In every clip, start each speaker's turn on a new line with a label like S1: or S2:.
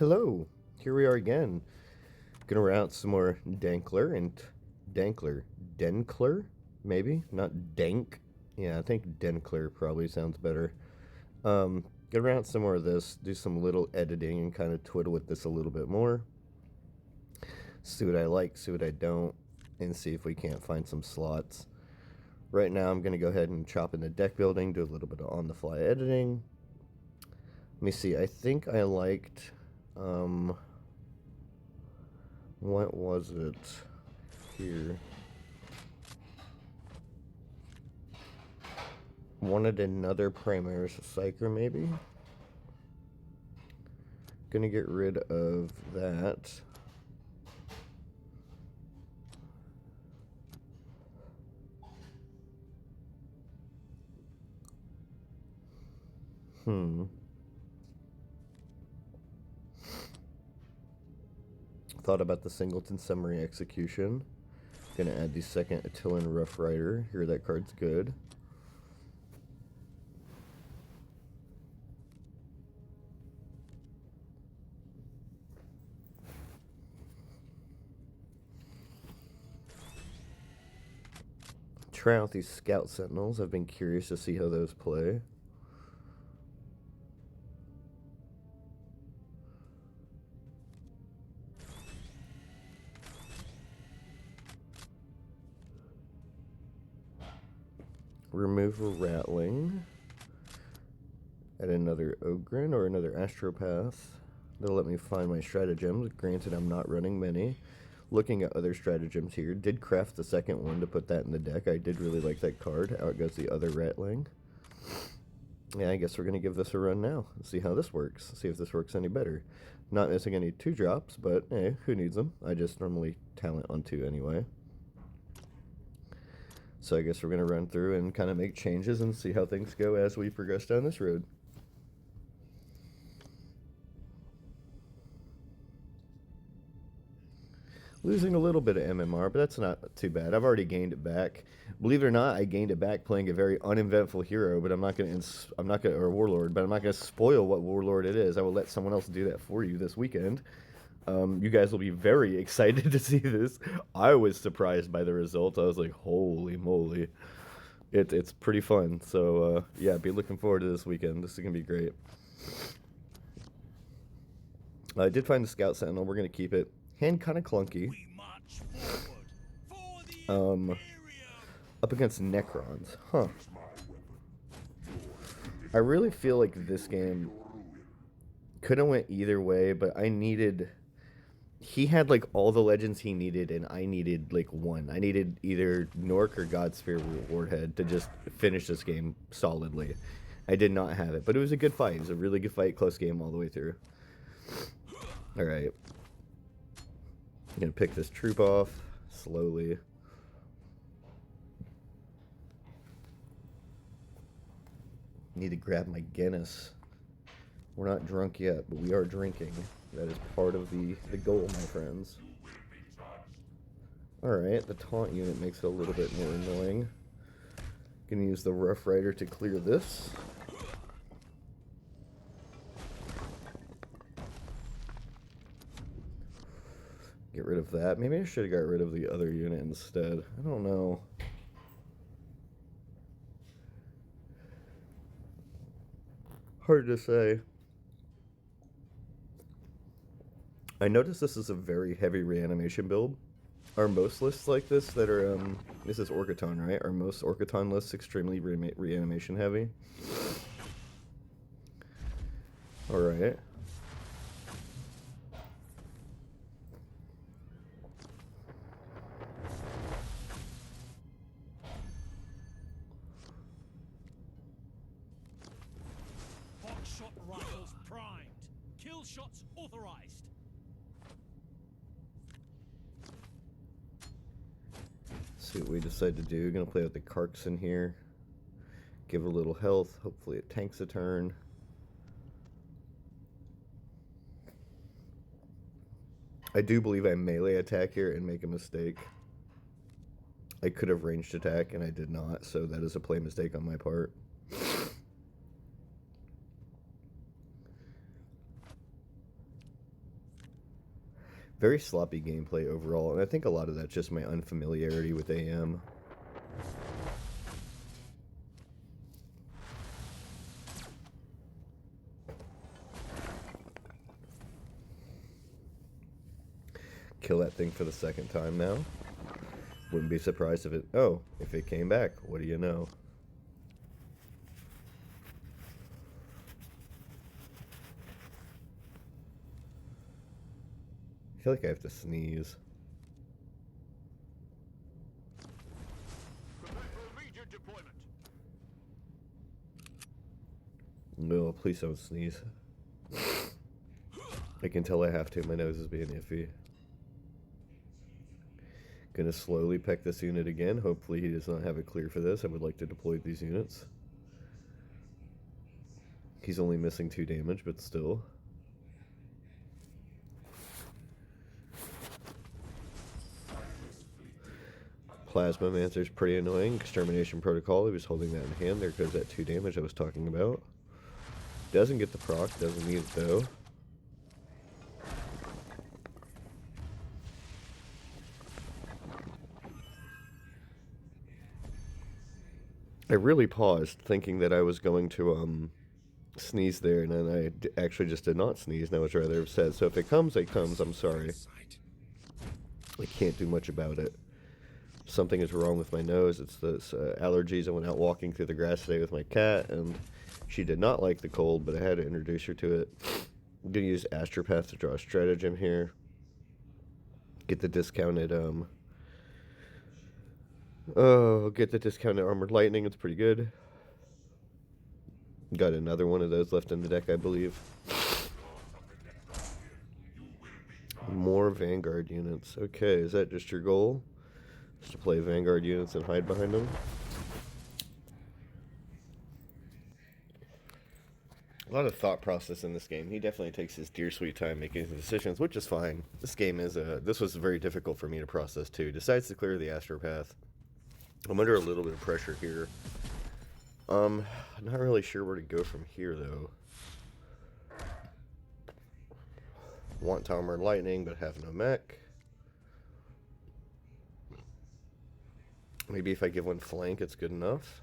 S1: Hello, here we are again. Gonna route some more Denkler, maybe? Not Dank. Yeah, I think Denkler probably sounds better. Gonna route some more of this, do some little editing and kind of twiddle with this a little bit more. See what I like, see what I don't, and see if we can't find some slots. Right now I'm gonna go ahead and chop in the deck building, do a little bit of on-the-fly editing. Let me see, I think I liked, what was it here? Wanted another Primaris Psyker, maybe? Gonna get rid of that. Thought about the Singleton Summary Execution. Gonna add the second Attilan Rough Rider. Here, that card's good. Try out these Scout Sentinels. I've been curious to see how those play. Remove a Rattling. Add another Ogren or another Astropath. They'll let me find my stratagems. Granted, I'm not running many. Looking at other stratagems here. Did craft the second one to put that in the deck. I did really like that card. Out goes the other Rattling. Yeah, I guess we're going to give this a run now. See how this works. See if this works any better. Not missing any 2-drops, but hey, who needs them? I just normally talent on 2 anyway. So I guess we're going to run through and kind of make changes and see how things go as we progress down this road. Losing a little bit of MMR, but that's not too bad. I've already gained it back. Believe it or not, I gained it back playing a very uneventful hero, but I'm not gonna, or Warlord, but I'm not gonna spoil what Warlord it is. I will let someone else do that for you this weekend. You guys will be very excited to see this. I was surprised by the results. I was like, holy moly. It's pretty fun. So, yeah, be looking forward to this weekend. This is going to be great. I did find the Scout Sentinel. We're going to keep it. Hand kind of clunky. Up against Necrons. Huh. I really feel like this game could have went either way, but I needed... He had, like, all the legends he needed, and I needed, like, one. I needed either Nork or Godsphere Warhead to just finish this game solidly. I did not have it, but it was a good fight. It was a really good fight, close game all the way through. Alright. I'm gonna pick this troop off slowly. Need to grab my Guinness. We're not drunk yet, but we are drinking. That is part of the goal, my friends. Alright, the taunt unit makes it a little bit more annoying. Gonna use the Rough Rider to clear this. Get rid of that. Maybe I should have got rid of the other unit instead. I don't know. Hard to say. I noticed this is a very heavy reanimation build. Are most lists like this that are, this is Orcaton, right? Are most Orcaton lists extremely reanimation heavy? Alright.
S2: Shot rifles primed. Kill shots authorized.
S1: See what we decide to do. Gonna play with the Karks in here. Give a little health. Hopefully it tanks a turn. I do believe I melee attack here and make a mistake. I could have ranged attack and I did not, so that is a play mistake on my part. Very sloppy gameplay overall, and I think a lot of that's just my unfamiliarity with AM. Kill that thing for the second time now. Wouldn't be surprised if it came back. What do you know? I feel like I have to sneeze.
S2: Prepare for immediate deployment.
S1: No, please don't sneeze. I can tell I have to. My nose is being iffy. Gonna slowly peck this unit again. Hopefully he does not have it clear for this. I would like to deploy these units. He's only missing 2 damage, but still. Plasma Mancer's pretty annoying. Extermination Protocol, he was holding that in hand. There goes that 2 damage I was talking about. Doesn't get the proc, doesn't need it though. I really paused thinking that I was going to sneeze there, and then I actually just did not sneeze, and I was rather upset. So if it comes, it comes. I'm sorry. I can't do much about it. Something is wrong with my nose. It's this allergies. I went out walking through the grass today with my cat, and she did not like the cold, but I had to introduce her to it. I'm going to use Astropath to draw a stratagem here. Get the discounted, get the discounted Armored Lightning. It's pretty good. Got another one of those left in the deck, I believe. More Vanguard units. Okay, is that just your goal? Just to play Vanguard units and hide behind them? A lot of thought process in this game. He definitely takes his dear sweet time making his decisions, which is fine. This game is this was very difficult for me to process too. Decides to clear the Astropath. I'm under a little bit of pressure here. I'm not really sure where to go from here though. Want to Armored Lightning, but have no mech. Maybe if I give one flank, it's good enough.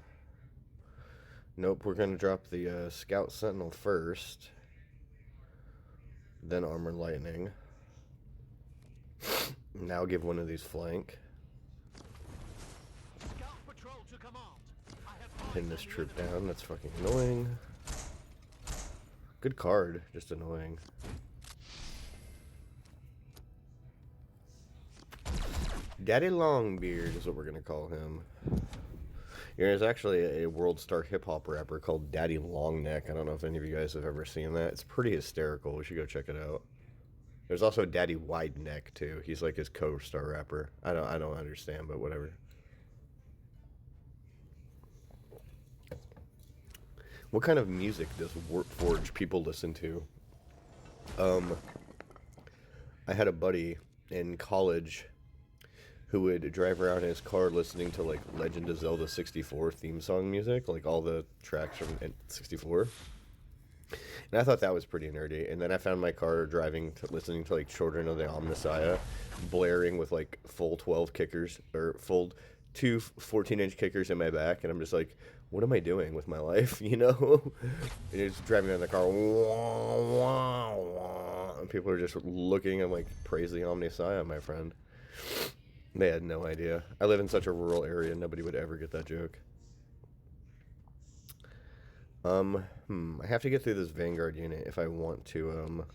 S1: Nope, we're going to drop the Scout Sentinel first. Then Armored Lightning. Now give one of these flank. Pin this troop down, that's fucking annoying. Good card, just annoying. Daddy Longbeard is what we're gonna call him. There's actually a world star hip hop rapper called Daddy Longneck. I don't know if any of you guys have ever seen that. It's pretty hysterical. We should go check it out. There's also Daddy Wideneck too. He's like his co-star rapper. I don't understand, but whatever. What kind of music does Warpforge people listen to? I had a buddy in college who would drive around in his car listening to like Legend of Zelda 64 theme song music, like all the tracks from 64. And I thought that was pretty nerdy. And then I found my car driving, listening to like Children of the Omnissiah, blaring with like full 12 kickers, or full 2 14-inch kickers in my back. And I'm just like, what am I doing with my life, you know? And you're just driving in the car, wah, wah, wah, and people are just looking. I'm like, praise the Omnissiah, my friend. They had no idea. I live in such a rural area, nobody would ever get that joke. I have to get through this Vanguard unit if I want to,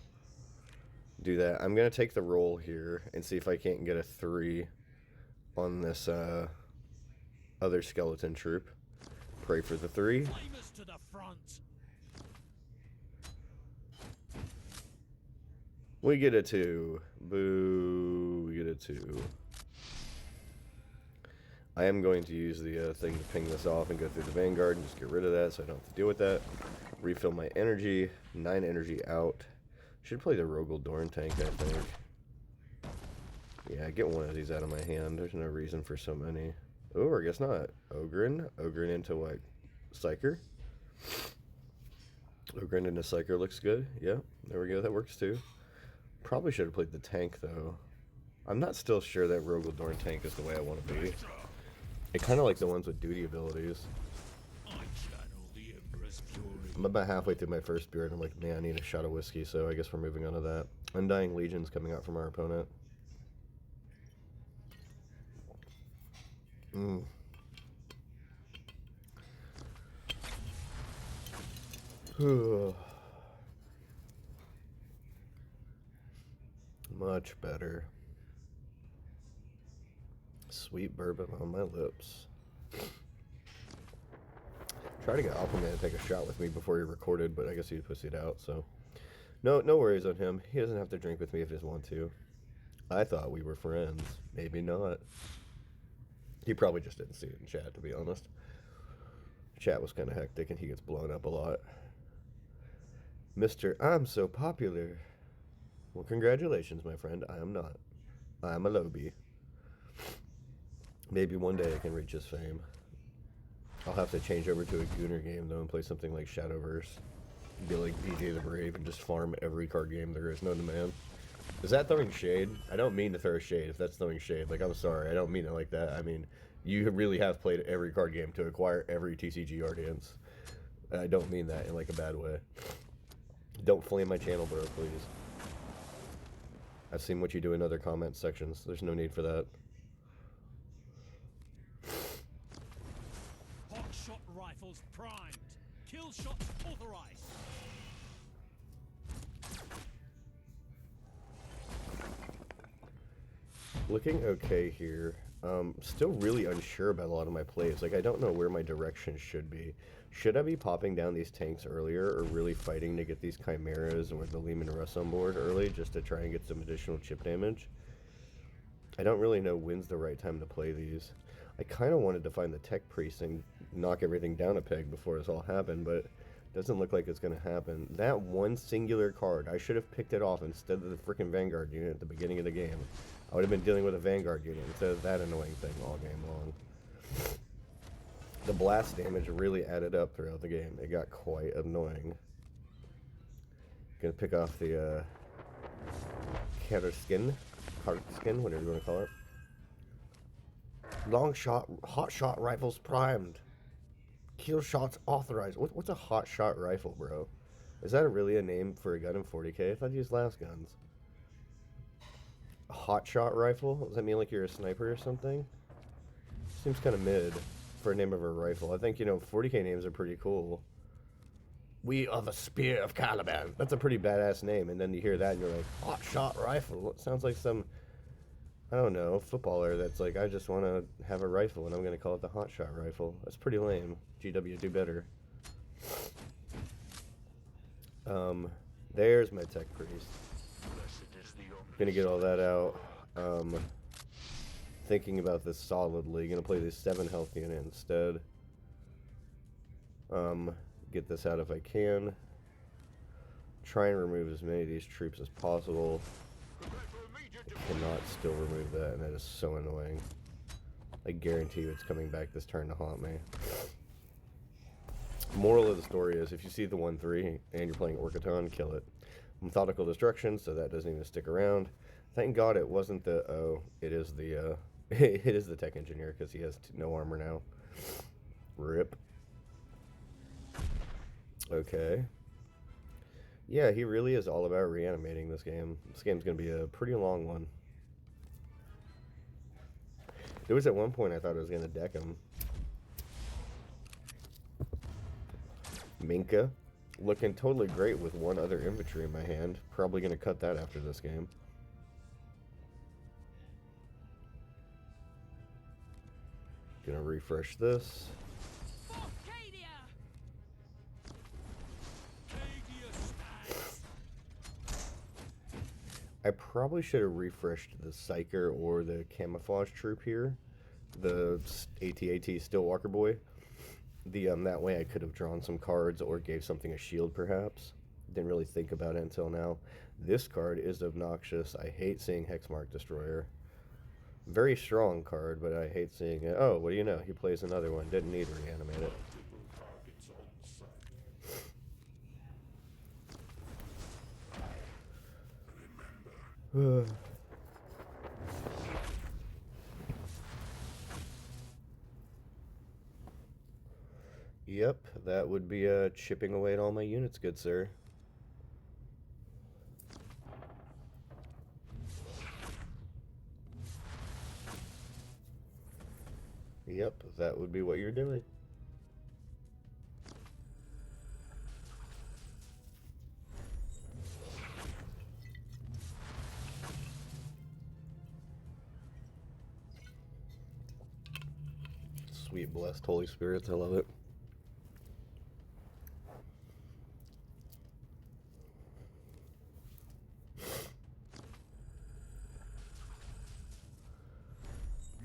S1: do that. I'm going to take the roll here and see if I can't get a 3 on this, other skeleton troop. Pray for the 3.
S2: Flamers to the front.
S1: We get a 2. Boo. We get a 2. I am going to use the thing to ping this off and go through the Vanguard and just get rid of that so I don't have to deal with that. Refill my energy. 9 energy out. Should play the Rogel Dorn tank, I think. Yeah, get one of these out of my hand. There's no reason for so many. Oh, I guess not. Ogren. Ogren into what? Psyker. Ogren into Psyker looks good. Yeah, there we go. That works too. Probably should have played the tank, though. I'm not still sure that Rogaldorn tank is the way I want to be. I kind of like the ones with duty abilities. I'm about halfway through my first beer, and I'm like, man, I need a shot of whiskey, so I guess we're moving on to that. Undying Legion's coming out from our opponent. Much better. Sweet bourbon on my lips. Try to get Aquaman to take a shot with me before he recorded, but I guess he pussied out, so. No worries on him. He doesn't have to drink with me if he doesn't want to. I thought we were friends. Maybe not. He probably just didn't see it in chat, to be honest. Chat was kind of hectic, and he gets blown up a lot. Mr. I'm so popular. Well, congratulations, my friend. I am not. I am a lowbie. Maybe one day I can reach his fame. I'll have to change over to a Gooner game, though, and play something like Shadowverse. Be like BJ the Brave and just farm every card game there is known to man. Is that throwing shade? I don't mean to throw shade if that's throwing shade. Like, I'm sorry. I don't mean it like that. I mean, you really have played every card game to acquire every TCG audience. I don't mean that in, like, a bad way. Don't flame my channel, bro, please. I've seen what you do in other comment sections. There's no need for that.
S2: Hot shot rifles primed. Kill shots authorized.
S1: Looking okay here. Still really unsure about a lot of my plays. Like, I don't know where my direction should be. Should I be popping down these tanks earlier, or really fighting to get these Chimeras or the Lehman Russ on board early just to try and get some additional chip damage? I don't really know when's the right time to play these. I kind of wanted to find the Tech Priest and knock everything down a peg before this all happened, but it doesn't look like it's going to happen. That one singular card, I should have picked it off instead of the freaking Vanguard unit at the beginning of the game. I would have been dealing with a Vanguard unit instead of that annoying thing all game long. The blast damage really added up throughout the game. It got quite annoying. Gonna pick off the Skin, whatever you want to call it. Long shot, hot shot rifles primed. Kill shots authorized. What's a hot shot rifle, bro? Is that really a name for a gun in 40k? I thought you used las guns. A hot shot rifle? Does that mean like you're a sniper or something? Seems kind of mid for a name of a rifle. I think, 40k names are pretty cool. We are the Spear of Caliban. That's a pretty badass name. And then you hear that and you're like, hot shot rifle. It sounds like some, I don't know, footballer that's like, I just want to have a rifle and I'm going to call it the hot shot rifle. That's pretty lame. GW, do better. There's my Tech Priest. Gonna get all that out. Thinking about this solidly. Gonna play this 7 health unit instead. Get this out if I can. Try and remove as many of these troops as possible. I cannot still remove that, and that is so annoying. I guarantee you it's coming back this turn to haunt me. Moral of the story is, if you see the 1-3 and you're playing Orcaton, kill it. Methodical destruction, so that doesn't even stick around. Thank God it wasn't the, it is the, it is the tech engineer, because he has no armor now. Rip. Okay. Yeah, he really is all about reanimating this game. This game's going to be a pretty long one. There was at one point I thought I was going to deck him. Minka. Looking totally great with one other infantry in my hand. Probably going to cut that after this game. Gonna refresh this. I probably should have refreshed the Psyker or the Camouflage Troop here. The AT-AT Stillwalker Boy. That way I could have drawn some cards or gave something a shield perhaps. Didn't really think about it until now. This card is obnoxious. I hate seeing Hexmark Destroyer. Very strong card, but I hate seeing it. Oh, what do you know? He plays another one. Didn't need to reanimate it. Yep, that would be chipping away at all my units, good sir. Yep, that would be what you're doing. Sweet blessed Holy Spirits, I love it.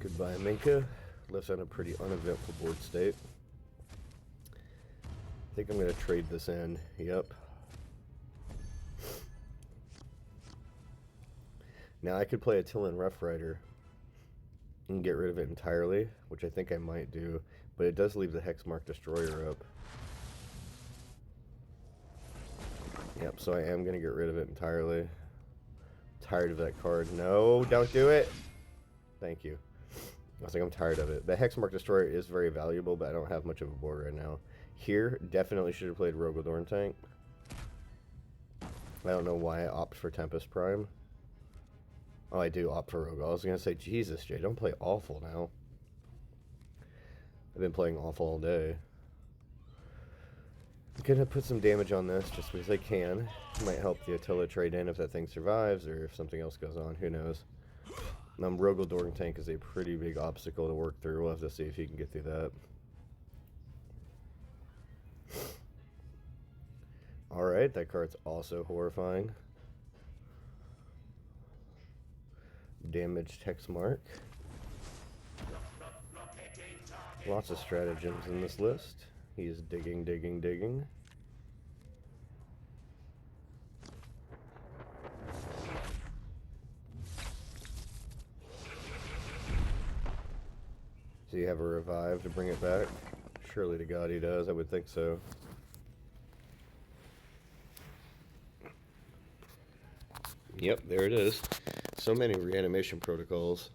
S1: Goodbye, Minka. Lives on a pretty uneventful board state. I think I'm going to trade this in. Yep. Now I could play a Tillin Rough Rider and get rid of it entirely, which I think I might do, but it does leave the Hexmark Destroyer up. Yep, so I am going to get rid of it entirely. Tired of that card. No, don't do it! Thank you. I was like, I'm tired of it. The Hexmark Destroyer is very valuable, but I don't have much of a board right now. Here, definitely should have played Rogodorn Tank. I don't know why I opt for Tempest Prime. Oh, I do opt for Rogue. I was going to say, Jesus, Jay, don't play awful now. I've been playing awful all day. I'm going to put some damage on this just because I can. Might help the Attila trade in if that thing survives or if something else goes on. Who knows? Rogodorn Tank is a pretty big obstacle to work through. We'll have to see if he can get through that. Alright, that card's also horrifying. Damaged Hexmark. Lots of stratagems in this list. He's digging, digging, digging. Do you have a revive to bring it back? Surely to God he does, I would think so. Yep, there it is. So many reanimation protocols.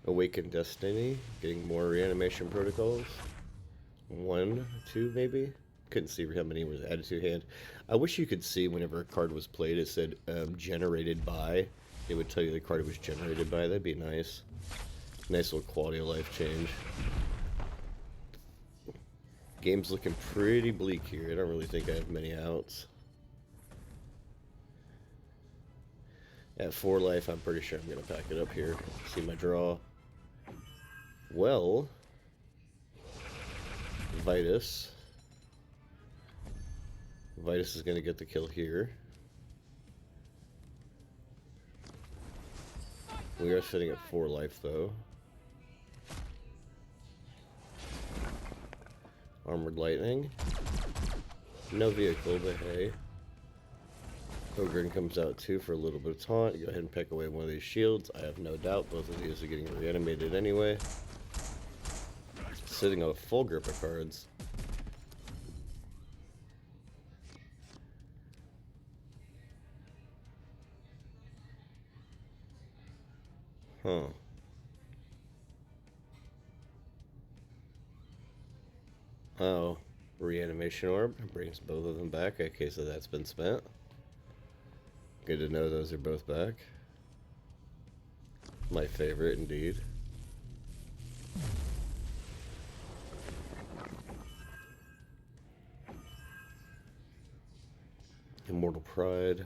S1: Awakened Destiny, getting more reanimation protocols. 1, 2 maybe? Couldn't see how many was added to hand. I wish you could see whenever a card was played, it said generated by. It would tell you the card was generated by. That'd be nice. Nice little quality of life change. Game's looking pretty bleak here. I don't really think I have many outs. At 4 life, I'm pretty sure I'm going to pack it up here. See my draw. Well, Vitus. Vitus is going to get the kill here. We are sitting at 4 life, though. Armored Lightning. No vehicle, but hey. Ogren comes out too for a little bit of taunt. Go ahead and pick away one of these shields. I have no doubt both of these are getting reanimated anyway. Sitting on a full grip of cards. Huh. Oh, reanimation orb brings both of them back. Okay, so that's been spent. Good to know those are both back. My favorite, indeed. Immortal Pride.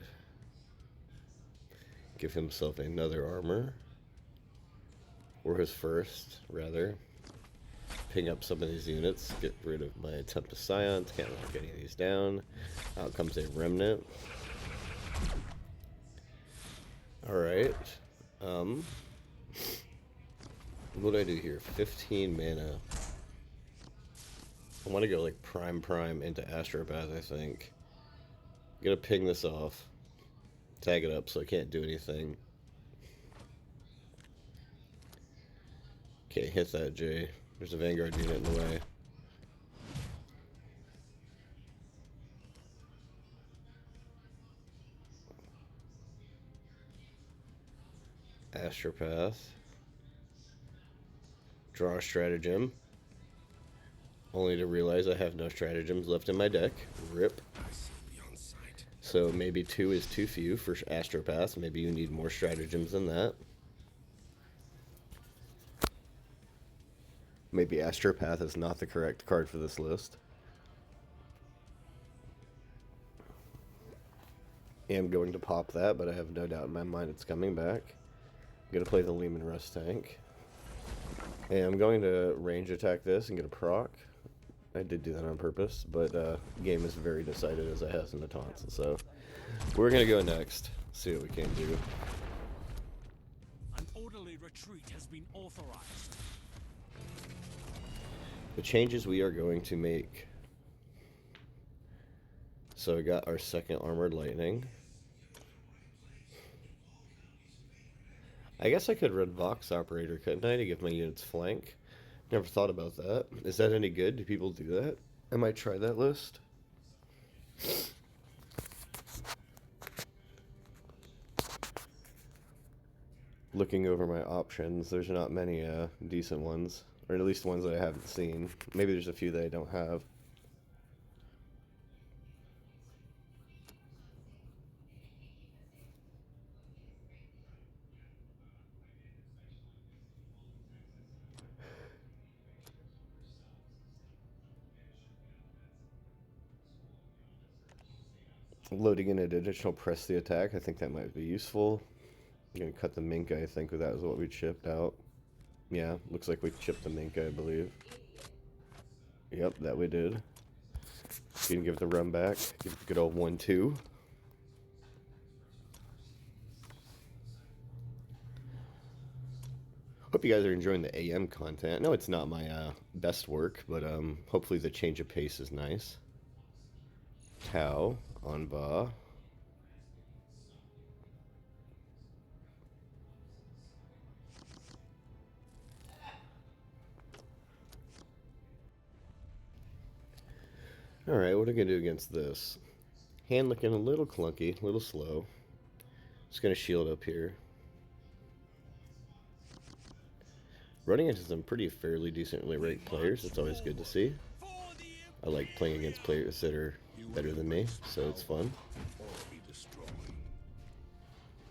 S1: Give himself another armor. Or his first, rather. Ping up some of these units. Get rid of my attempt to Science. Can't lock any of these down. Out comes a Remnant. Alright. What do I do here? 15 mana. I want to go like prime into Astropath, I think. I'm gonna ping this off. Tag it up so I can't do anything. Okay, hit that, Jay. There's a Vanguard unit in the way. Astropath. Draw a stratagem. Only to realize I have no stratagems left in my deck. Rip. So maybe 2 is too few for Astropath. Maybe you need more stratagems than that. Maybe Astropath is not the correct card for this list. I am going to pop that, but I have no doubt in my mind it's coming back. I'm going to play the Lehman Russ tank. And I'm going to range attack this and get a proc. I did do that on purpose, but game is very decided as it has in the taunts. So we're going to go next, see what we can do.
S2: An orderly retreat has been authorized.
S1: The changes we are going to make. So we got our second Armored Lightning. I guess I could run Vox Operator, couldn't I, to give my units flank? Never thought about that. Is that any good? Do people do that? I might try that list. Looking over my options, there's not many decent ones. Or at least ones that I haven't seen. Maybe there's a few that I don't have. Loading in an additional press the attack, I think that might be useful. I'm going to cut the Minka, I think that was what we chipped out. Yeah, looks like we chipped the Minka, I believe. Yep, that we did. You can give it the run back. Give it a good old 1-2. Hope you guys are enjoying the AM content. No, it's not my best work, but hopefully the change of pace is nice. Tau on Va. Alright, what are we going to do against this? Hand looking a little clunky, a little slow. Just going to shield up here. Running into some pretty fairly decently ranked players. It's always good to see. I like playing against players that are better than me, so it's fun.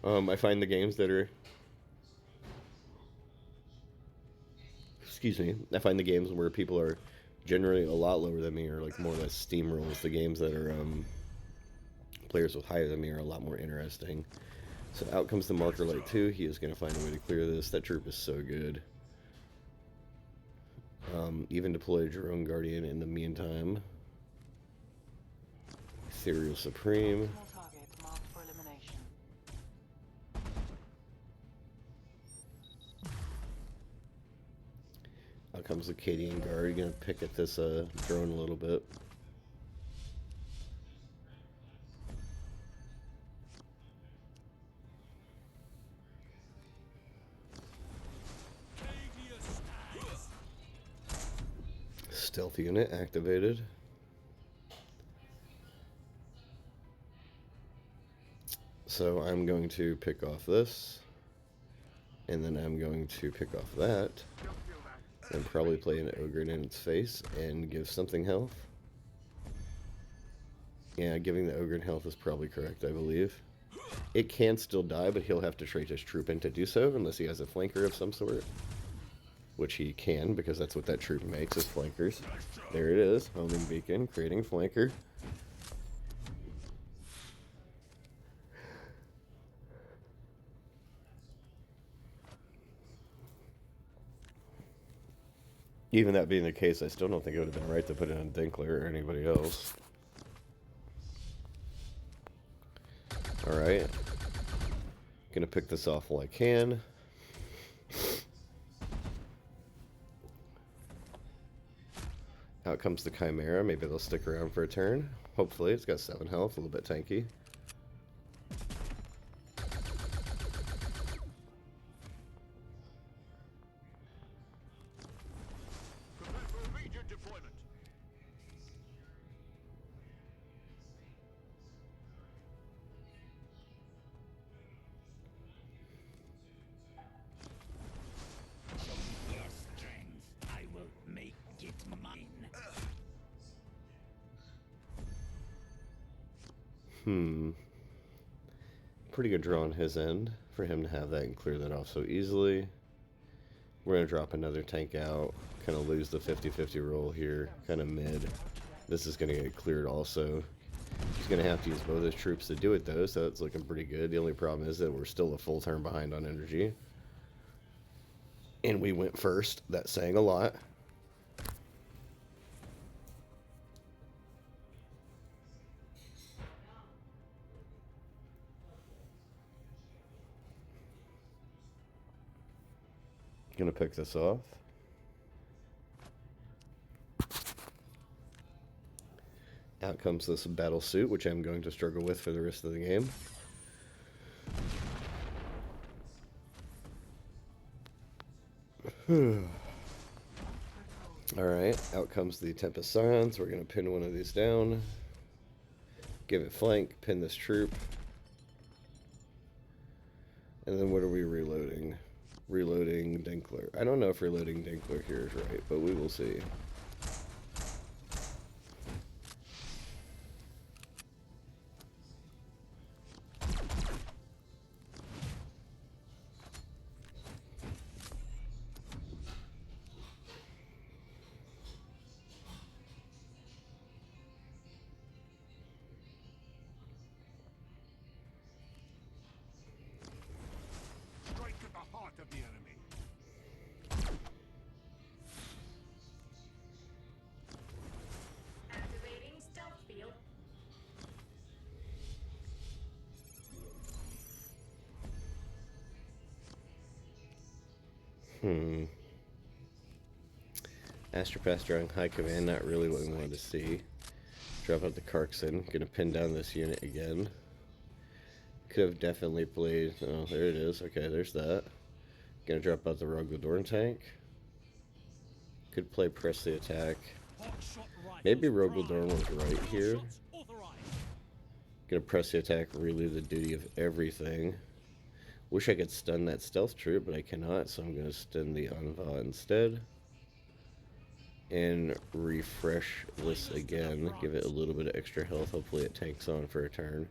S1: I find the games that are... Excuse me. I find the games where people are generally a lot lower than me, or like more or less steamrolls. The games that are players with higher than me are a lot more interesting. So out comes the Marker Light 2. He is going to find a way to clear this. That troop is so good. Even deploy Drone Guardian in the meantime. Ethereal Supreme. Out comes the Cadian Guard. Gonna pick at this drone a little bit. Stealth unit activated. So I'm going to pick off this, and then I'm going to pick off that, and probably play an Ogre in its face and give something health. Yeah, giving the Ogre health is probably correct, I believe. It can still die, but he'll have to trade his troop in to do so, unless he has a flanker of some sort. Which he can, because that's what that troop makes, is flankers. There it is, homing beacon, creating flanker. Even that being the case, I still don't think it would have been right to put it on Dinkler or anybody else. Alright. Gonna pick this off while I can. Out comes the Chimera. Maybe they'll stick around for a turn. Hopefully. It's got 7 health, a little bit tanky. Pretty good draw on his end for him to have that and clear that off so easily. We're going to drop another tank out, kind of lose the 50-50 roll here, kind of mid. This is going to get cleared also. He's going to have to use both his troops to do it though, so that's looking pretty good. The only problem is that we're still a full turn behind on energy. And we went first. That's saying a lot. Gonna pick this off. Out comes this battle suit, which I'm going to struggle with for the rest of the game. Alright, out comes the Tempest Scions. We're going to pin one of these down. Give it flank, pin this troop. And then what are we reloading? Reloading Dinkler. I don't know if reloading Dinkler here is right, but we will see.
S2: Of the enemy.
S3: Activating stealth field.
S1: Astropath drawing high command, not really what we wanted to see. Drop out the Carkson. Gonna pin down this unit again. Could have definitely played. Oh, there it is. Okay, there's that. Gonna drop out the Rogue tank. Could play press the attack. Maybe Rogue was right here. Gonna press the attack, relieve the duty of everything. Wish I could stun that stealth troop, but I cannot, so I'm gonna stun the Anva instead. And refresh this again. Give it a little bit of extra health. Hopefully it tanks on for a turn.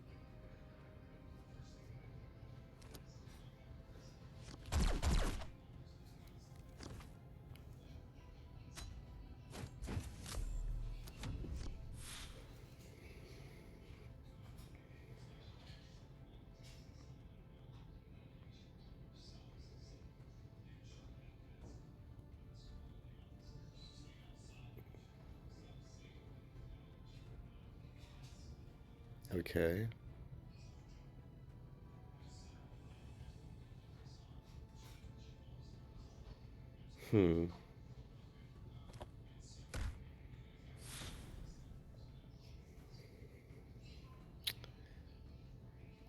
S1: Okay.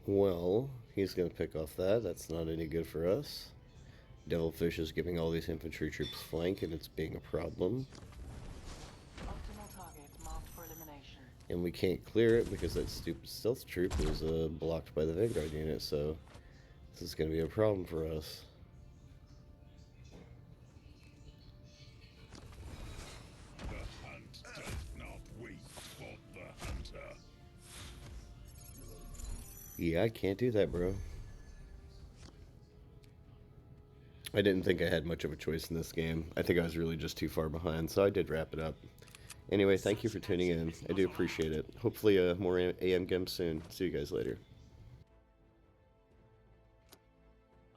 S1: Well, he's going to pick off that. That's not any good for us. Devilfish is giving all these infantry troops flank, and it's being a problem.
S3: Optimal target marked for elimination.
S1: And we can't clear it because that stupid stealth troop is blocked by the Vanguard unit, so this is going to be a problem for us.
S2: The hunt does not wait for the hunter.
S1: Yeah, I can't do that, bro. I didn't think I had much of a choice in this game. I think I was really just too far behind, so I did wrap it up. Anyway, thank you for tuning in. I do appreciate it. Hopefully more AM games soon. See you guys later.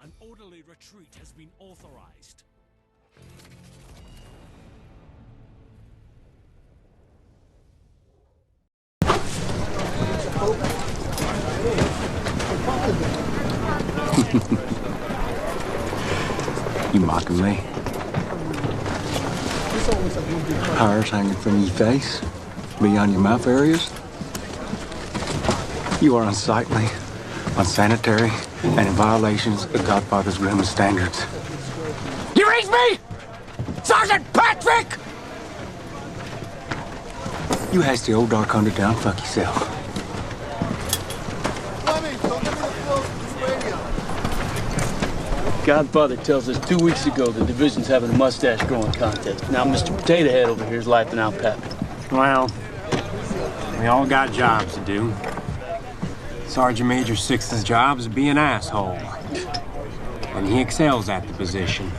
S2: An orderly retreat has been authorized.
S4: You mocking me? Hairs hanging from your face, beyond your mouth areas. You are unsightly, unsanitary, and in violations of Godfather's grim standards. You reach me? Sergeant Patrick! You hasty old dark hunter down, fuck yourself.
S5: Godfather tells us 2 weeks ago the division's having a mustache growing contest. Now Mr. Potato Head over here is laughing out Pappy.
S6: Well, we all got jobs to do. Sergeant Major Sixth's job is to be an asshole. And he excels at the position.